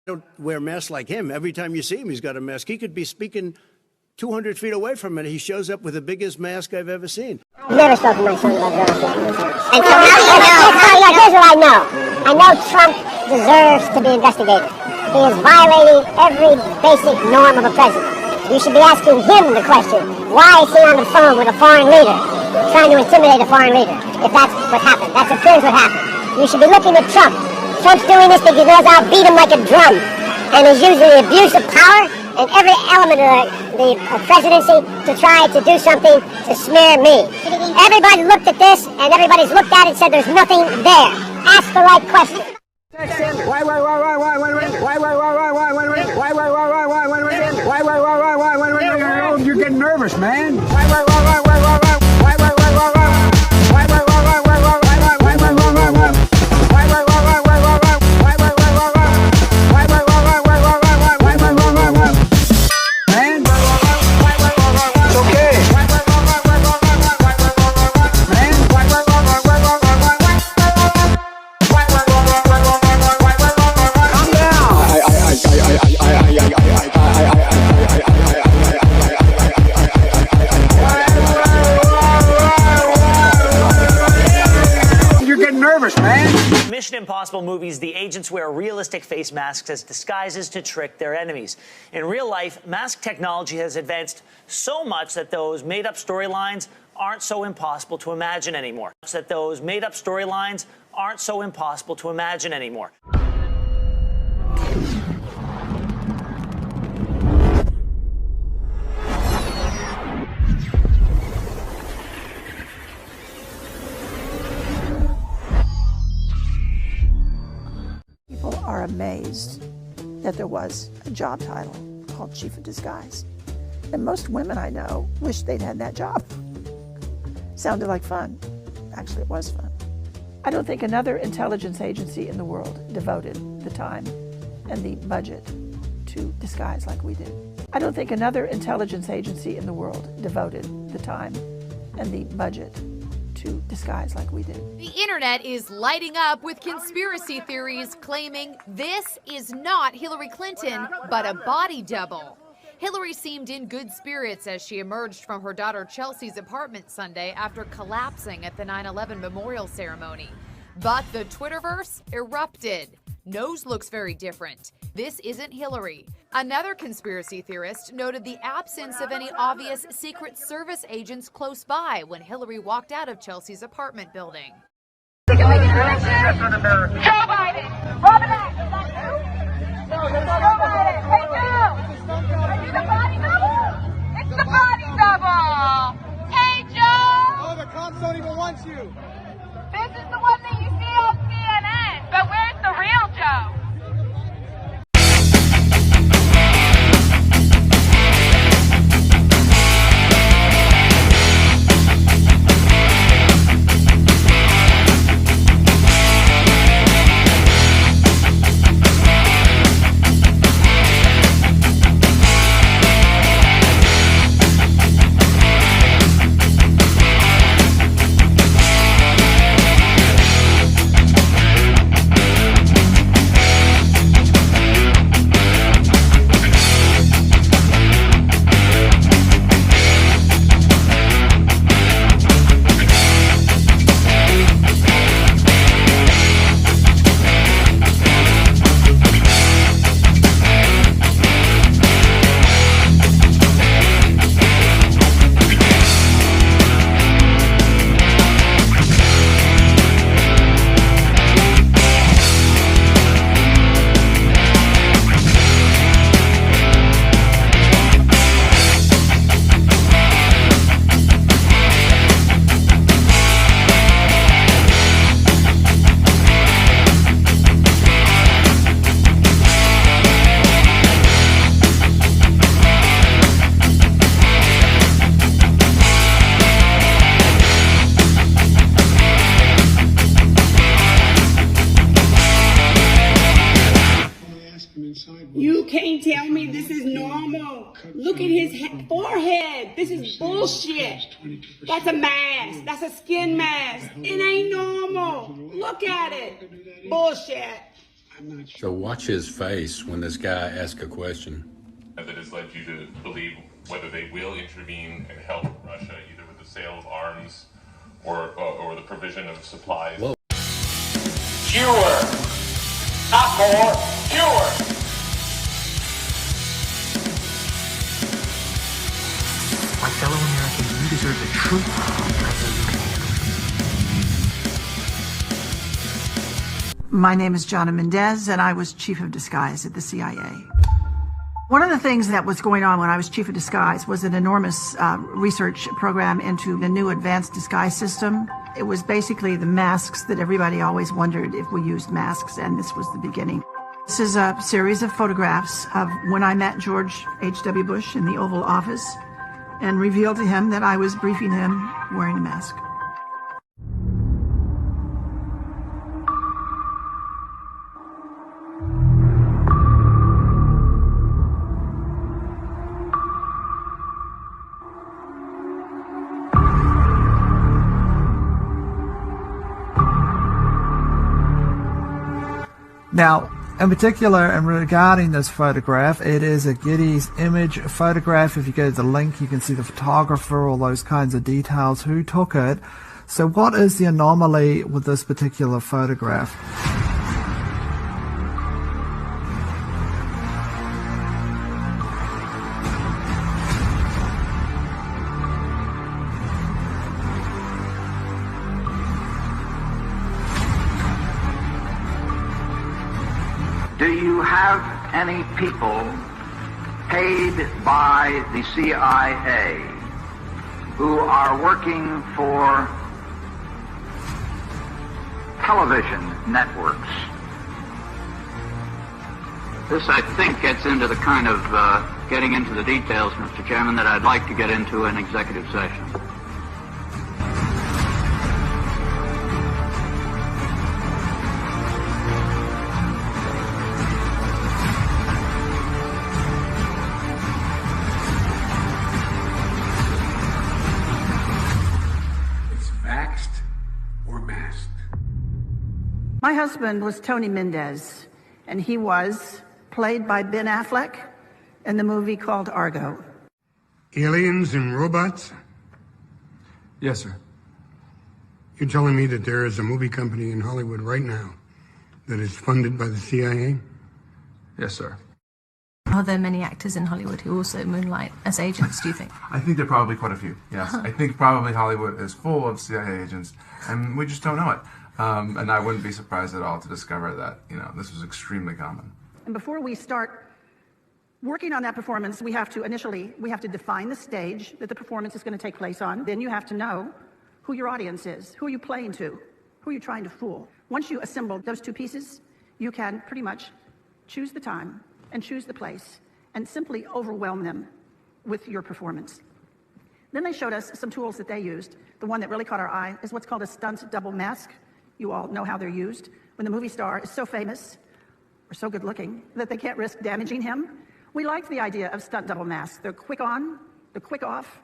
Don't wear masks like him. Every time you see him, he's got a mask. He could be speaking 200 feet away from it. He shows up with the biggest mask I've ever seen. I've never spoken to my son about those things. And so how do you know? Here's what I know. I know Trump deserves to be investigated. He is violating every basic norm of a president. You should be asking him the question, why is he on the phone with a foreign leader, trying to intimidate a foreign leader, if that's what happened? That appears what happened. You should be looking at Trump. Trump's doing this because he knows I'll beat him like a drum. And he's using the abuse of power in every element of the presidency to try to do something to smear me. Everybody looked at this, and everybody's looked at it and said there's nothing there. Ask the right question. You're getting nervous, man. Mission Impossible movies, the agents wear realistic face masks as disguises to trick their enemies. In real life, mask technology has advanced so much that those made-up storylines aren't so impossible to imagine anymore. People are amazed that there was a job title called Chief of Disguise. And most women I know wish they'd had that job. Sounded like fun. Actually, it was fun. I don't think another intelligence agency in the world devoted the time and the budget to disguise like we did. I don't think another intelligence agency in the world devoted the time and the budget to disguise like we did. The internet is lighting up with conspiracy theories claiming this is not Hillary Clinton, but a body double. Hillary seemed in good spirits as she emerged from her daughter Chelsea's apartment Sunday after collapsing at the 9/11 memorial ceremony. But the Twitterverse erupted. Nose looks very different. This isn't Hillary. Another conspiracy theorist noted the absence of any obvious Secret Service agents close by when Hillary walked out of Chelsea's apartment building. Joe Biden! Robin X! Is that you? No, that's not Joe Biden! Hey, Joe! Are you the body double? It's the body double! Hey, Joe! Oh, the cops don't even want you! This is the one that you see on CNN, but where's the real Joe? You can't tell me this is normal. Look at his forehead. This is bullshit. That's a mask. That's a skin mask. It ain't normal. Look at it. Bullshit. So watch his face when this guy asks a question. That has led you to believe whether they will intervene and help Russia, either with the sale of arms or the provision of supplies. Whoa. Fewer, not more, fewer. My fellow Americans, you deserve the truth because you can. My name is Jonna Mendez, and I was chief of disguise at the CIA. One of the things that was going on when I was chief of disguise was an enormous research program into the new advanced disguise system. It was basically the masks that everybody always wondered if we used masks, and this was the beginning. This is a series of photographs of when I met George H.W. Bush in the Oval Office and revealed to him that I was briefing him wearing a mask. Now, in particular, and regarding this photograph, it is a Getty image photograph. If you go to the link, you can see the photographer, all those kinds of details, who took it. So what is the anomaly with this particular photograph? Do you have any people paid by the CIA who are working for television networks? This, I think, gets into the kind of getting into the details, Mr. Chairman, that I'd like to get into in executive session. My husband was Tony Mendez, and he was played by Ben Affleck in the movie called Argo. Aliens and robots? Yes, sir. You're telling me that there is a movie company in Hollywood right now that is funded by the CIA? Yes, sir. Are there many actors in Hollywood who also moonlight as agents, do you think? I think there are probably quite a few, yes. I think probably Hollywood is full of CIA agents, and we just don't know it. And I wouldn't be surprised at all to discover that, this was extremely common. And before we start working on that performance, we have to define the stage that the performance is going to take place on. Then you have to know who your audience is, who are you playing to, who are you trying to fool. Once you assemble those two pieces, you can pretty much choose the time and choose the place and simply overwhelm them with your performance. Then they showed us some tools that they used. The one that really caught our eye is what's called a stunt double mask. You all know how they're used. When the movie star is so famous or so good looking that they can't risk damaging him, we like the idea of stunt double masks. They're quick on, they're quick off,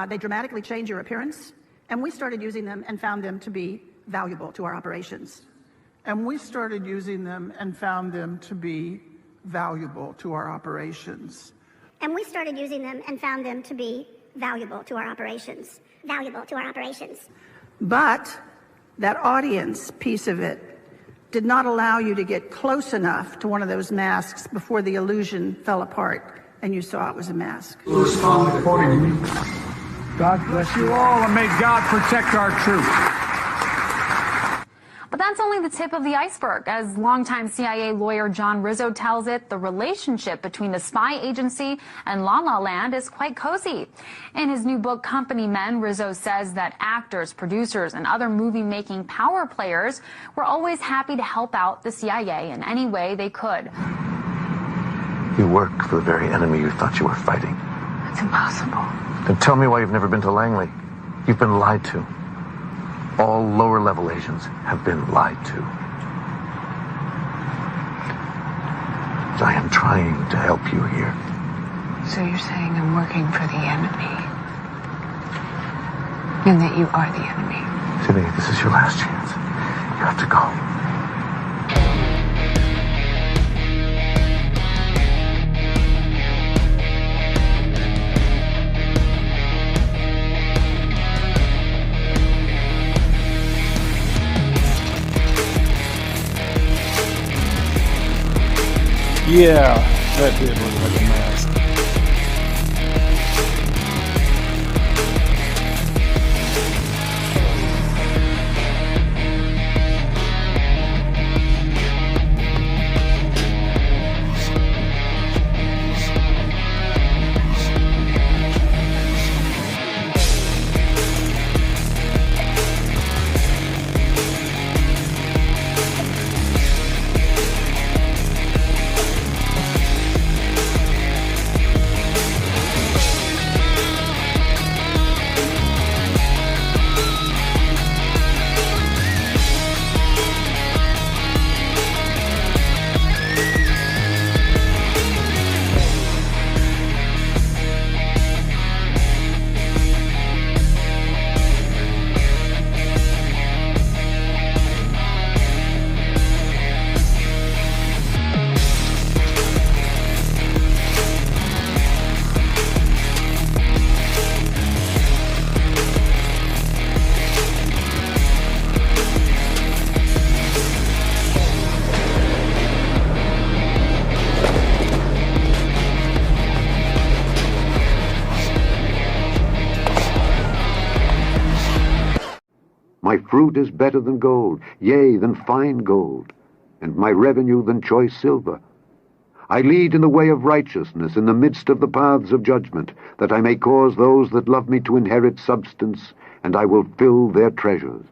they dramatically change your appearance, and we started using them and found them to be valuable to our operations. And we started using them and found them to be valuable to our operations. And we started using them and found them to be valuable to our operations. Valuable to our operations. But that audience piece of it did not allow you to get close enough to one of those masks before the illusion fell apart and you saw it was a mask. Respond accordingly. God bless you all, and may God protect our troops. But that's only the tip of the iceberg. As longtime CIA lawyer John Rizzo tells it, the relationship between the spy agency and La La Land is quite cozy. In his new book, Company Men, Rizzo says that actors, producers, and other movie-making power players were always happy to help out the CIA in any way they could. You work for the very enemy you thought you were fighting. That's impossible. Then tell me why you've never been to Langley. You've been lied to. All lower-level agents have been lied to. I am trying to help you here. So you're saying I'm working for the enemy? And that you are the enemy? Sydney, this is your last chance. You have to go. Yeah, that did look like a mask. My fruit is better than gold, yea, than fine gold, and my revenue than choice silver. I lead in the way of righteousness in the midst of the paths of judgment, that I may cause those that love me to inherit substance, and I will fill their treasures.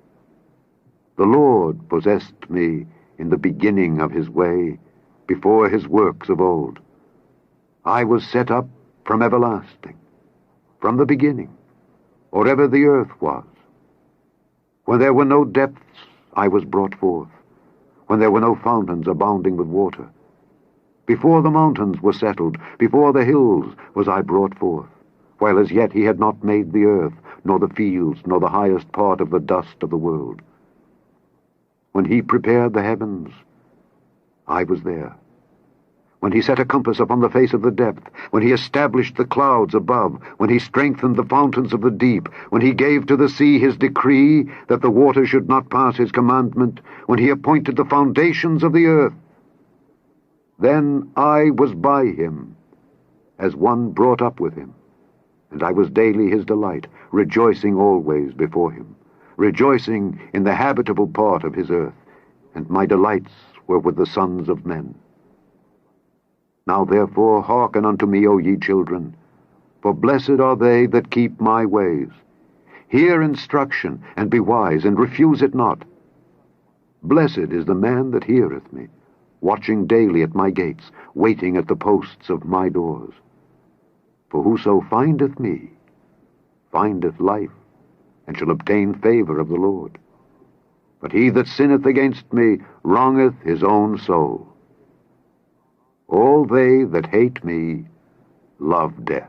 The Lord possessed me in the beginning of his way, before his works of old. I was set up from everlasting, from the beginning, or ever the earth was. When there were no depths, I was brought forth, when there were no fountains abounding with water. Before the mountains were settled, before the hills was I brought forth, while as yet he had not made the earth, nor the fields, nor the highest part of the dust of the world. When he prepared the heavens, I was there. When he set a compass upon the face of the depth, when he established the clouds above, when he strengthened the fountains of the deep, when he gave to the sea his decree that the waters should not pass his commandment, when he appointed the foundations of the earth, then I was by him, as one brought up with him, and I was daily his delight, rejoicing always before him, rejoicing in the habitable part of his earth, and my delights were with the sons of men. Now therefore hearken unto me, O ye children, for blessed are they that keep my ways. Hear instruction, and be wise, and refuse it not. Blessed is the man that heareth me, watching daily at my gates, waiting at the posts of my doors. For whoso findeth me, findeth life, and shall obtain favor of the Lord. But he that sinneth against me wrongeth his own soul. All they that hate me love death.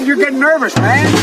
You're getting nervous, man.